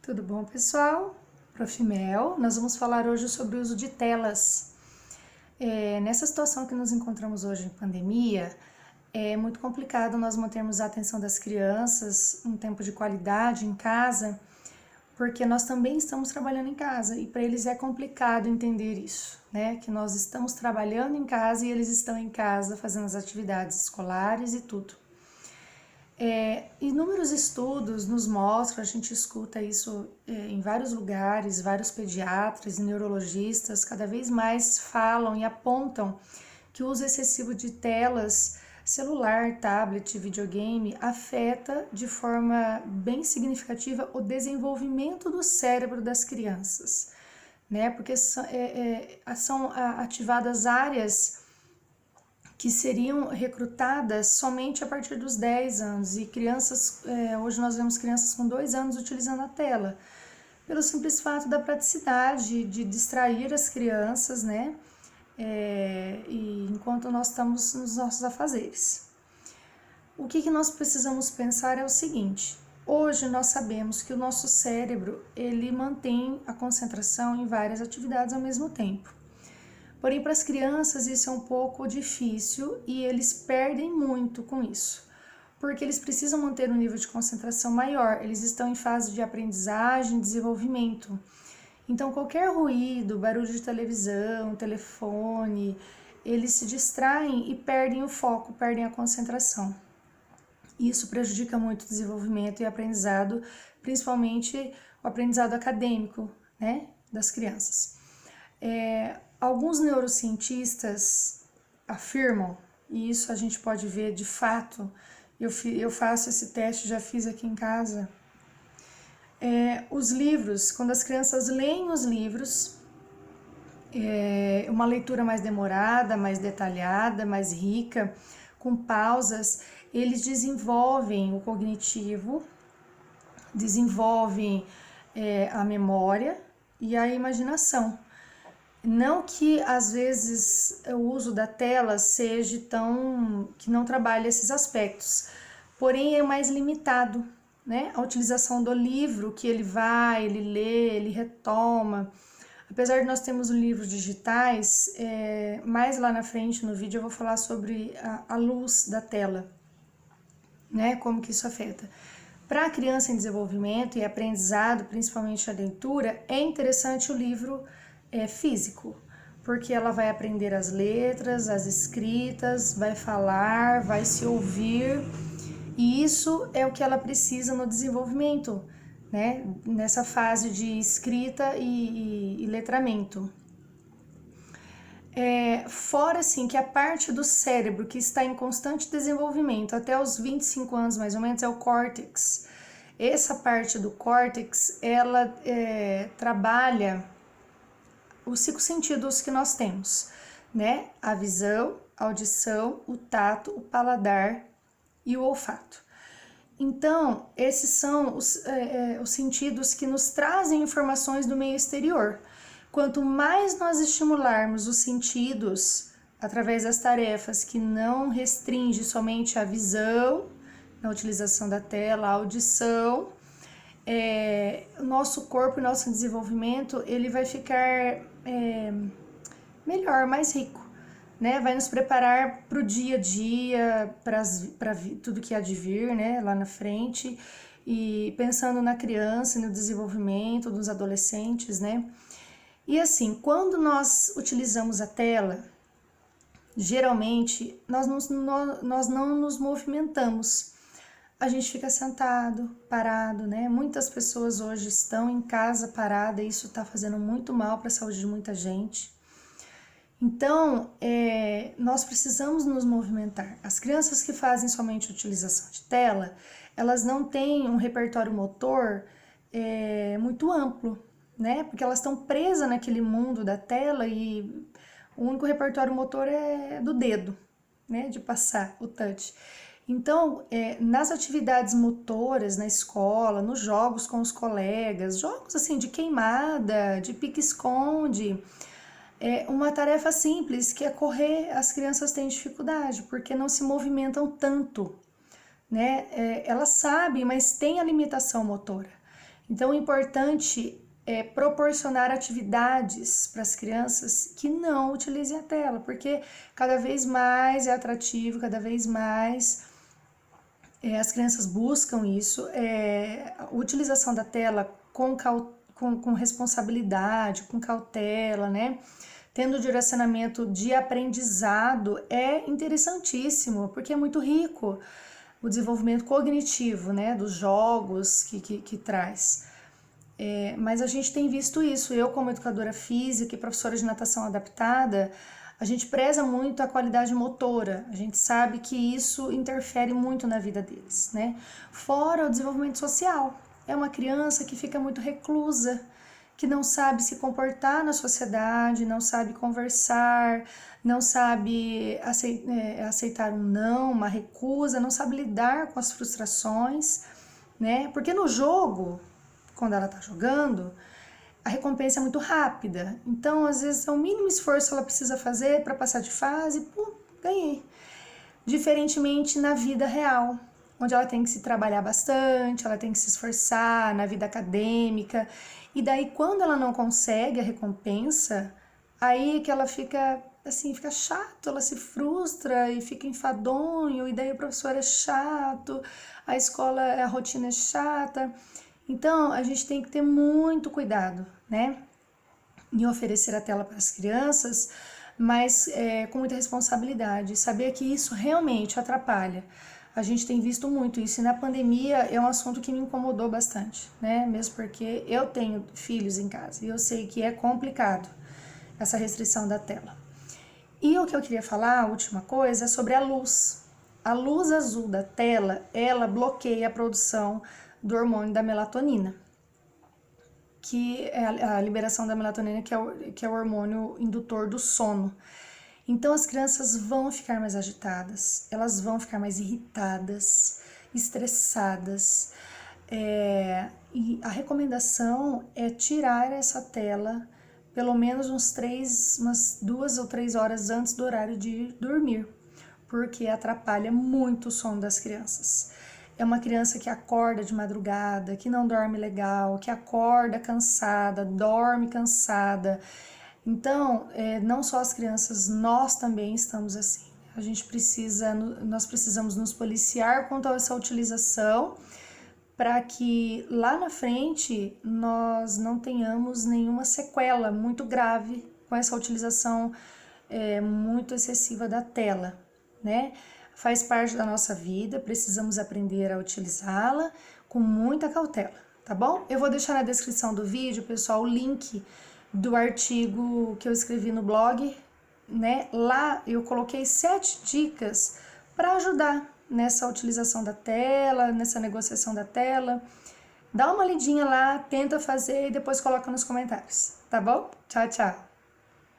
Tudo bom, pessoal? Prof. Mel, nós vamos falar hoje sobre o uso de telas. Nessa situação que nos encontramos hoje em pandemia, é muito complicado nós mantermos a atenção das crianças um tempo de qualidade em casa, porque nós também estamos trabalhando em casa e para eles é complicado entender isso, né? Que nós estamos trabalhando em casa e eles estão em casa fazendo as atividades escolares e tudo. Inúmeros estudos nos mostram, a gente escuta isso em vários lugares, vários pediatras e neurologistas cada vez mais falam e apontam que o uso excessivo de telas, celular, tablet, videogame, afeta de forma bem significativa o desenvolvimento do cérebro das crianças, né? Porque são ativadas áreas que seriam recrutadas somente a partir dos 10 anos e crianças, hoje nós vemos crianças com 2 anos utilizando a tela, pelo simples fato da praticidade de distrair as crianças, né, e enquanto nós estamos nos nossos afazeres. O que nós precisamos pensar é o seguinte: hoje nós sabemos que o nosso cérebro, ele mantém a concentração em várias atividades ao mesmo tempo. Porém, para as crianças isso é um pouco difícil e eles perdem muito com isso, porque eles precisam manter um nível de concentração maior, eles estão em fase de aprendizagem, desenvolvimento. Então, qualquer ruído, barulho de televisão, telefone, eles se distraem e perdem o foco, perdem a concentração. Isso prejudica muito o desenvolvimento e aprendizado, principalmente o aprendizado acadêmico, né, das crianças. Alguns neurocientistas afirmam, e isso a gente pode ver de fato, eu faço esse teste, já fiz aqui em casa, os livros, quando as crianças leem os livros, uma leitura mais demorada, mais detalhada, mais rica, com pausas, eles desenvolvem o cognitivo, desenvolvem a memória e a imaginação. Não que às vezes o uso da tela seja que não trabalhe esses aspectos, porém é mais limitado, né? A utilização do livro que ele lê, ele retoma. Apesar de nós termos livros digitais, mais lá na frente no vídeo eu vou falar sobre a luz da tela, né? Como que isso afeta. Para a criança em desenvolvimento e aprendizado, principalmente a leitura, é interessante o livro físico, porque ela vai aprender as letras, as escritas, vai falar, vai se ouvir, e isso é o que ela precisa no desenvolvimento, né? Nessa fase de escrita e letramento. Fora assim que a parte do cérebro que está em constante desenvolvimento até os 25 anos mais ou menos é o córtex. Essa parte do córtex, ela trabalha os 5 sentidos que nós temos, né? A visão, a audição, o tato, o paladar e o olfato. Então, esses são os sentidos que nos trazem informações do meio exterior. Quanto mais nós estimularmos os sentidos através das tarefas que não restringe somente a visão, na utilização da tela, a audição, o nosso corpo e nosso desenvolvimento, ele vai ficar melhor, mais rico, né? Vai nos preparar para o dia a dia, para tudo que há de vir, né? Lá na frente, e pensando na criança, no desenvolvimento dos adolescentes, né? E assim, quando nós utilizamos a tela, geralmente nós não nos movimentamos. A gente fica sentado, parado, né? Muitas pessoas hoje estão em casa parada e isso está fazendo muito mal para a saúde de muita gente. Então, nós precisamos nos movimentar. As crianças que fazem somente utilização de tela, elas não têm um repertório motor muito amplo, né? Porque elas estão presas naquele mundo da tela e o único repertório motor é do dedo, né? De passar o touch. Então, nas atividades motoras na escola, nos jogos com os colegas, jogos assim de queimada, de pique-esconde, uma tarefa simples que é correr, as crianças têm dificuldade porque não se movimentam tanto, né? Elas sabem, mas tem a limitação motora. Então, o importante é proporcionar atividades para as crianças que não utilizem a tela, porque cada vez mais é atrativo, cada vez mais as crianças buscam isso, a utilização da tela com responsabilidade, com cautela, né? Tendo direcionamento de aprendizado é interessantíssimo, porque é muito rico o desenvolvimento cognitivo, né? Dos jogos que traz. Mas a gente tem visto isso. Eu, como educadora física e professora de natação adaptada, a gente preza muito a qualidade motora. A gente sabe que isso interfere muito na vida deles, né? Fora o desenvolvimento social. É uma criança que fica muito reclusa, que não sabe se comportar na sociedade, não sabe conversar, não sabe aceitar um não, uma recusa, não sabe lidar com as frustrações, né? Porque no jogo, quando ela está jogando, a recompensa é muito rápida. Então, às vezes, é o mínimo esforço ela precisa fazer para passar de fase, pum, ganhei. Diferentemente na vida real, onde ela tem que se trabalhar bastante, ela tem que se esforçar na vida acadêmica. E daí, quando ela não consegue a recompensa, aí é que ela fica assim, fica chato, ela se frustra e fica enfadonho, e daí o professor é chato, a escola, a rotina é chata. Então, a gente tem que ter muito cuidado, né, em oferecer a tela para as crianças, mas com muita responsabilidade, saber que isso realmente atrapalha. A gente tem visto muito isso, e na pandemia é um assunto que me incomodou bastante, né, mesmo porque eu tenho filhos em casa e eu sei que é complicado essa restrição da tela. E o que eu queria falar, a última coisa, é sobre a luz. A luz azul da tela, ela bloqueia a produção do hormônio da melatonina, que é a liberação da melatonina, que é o hormônio indutor do sono. Então as crianças vão ficar mais agitadas, elas vão ficar mais irritadas, estressadas. E a recomendação é tirar essa tela pelo menos umas 2 ou 3 horas antes do horário de dormir, porque atrapalha muito o sono das crianças. É uma criança que acorda de madrugada, que não dorme legal, que acorda cansada, dorme cansada. Então, não só as crianças, nós também estamos assim. Nós precisamos nos policiar quanto a essa utilização, para que lá na frente nós não tenhamos nenhuma sequela muito grave com essa utilização muito excessiva da tela, né? Faz parte da nossa vida, precisamos aprender a utilizá-la com muita cautela, tá bom? Eu vou deixar na descrição do vídeo, pessoal, o link do artigo que eu escrevi no blog, né? Lá eu coloquei 7 dicas para ajudar nessa utilização da tela, nessa negociação da tela. Dá uma lidinha lá, tenta fazer e depois coloca nos comentários, tá bom? Tchau, tchau!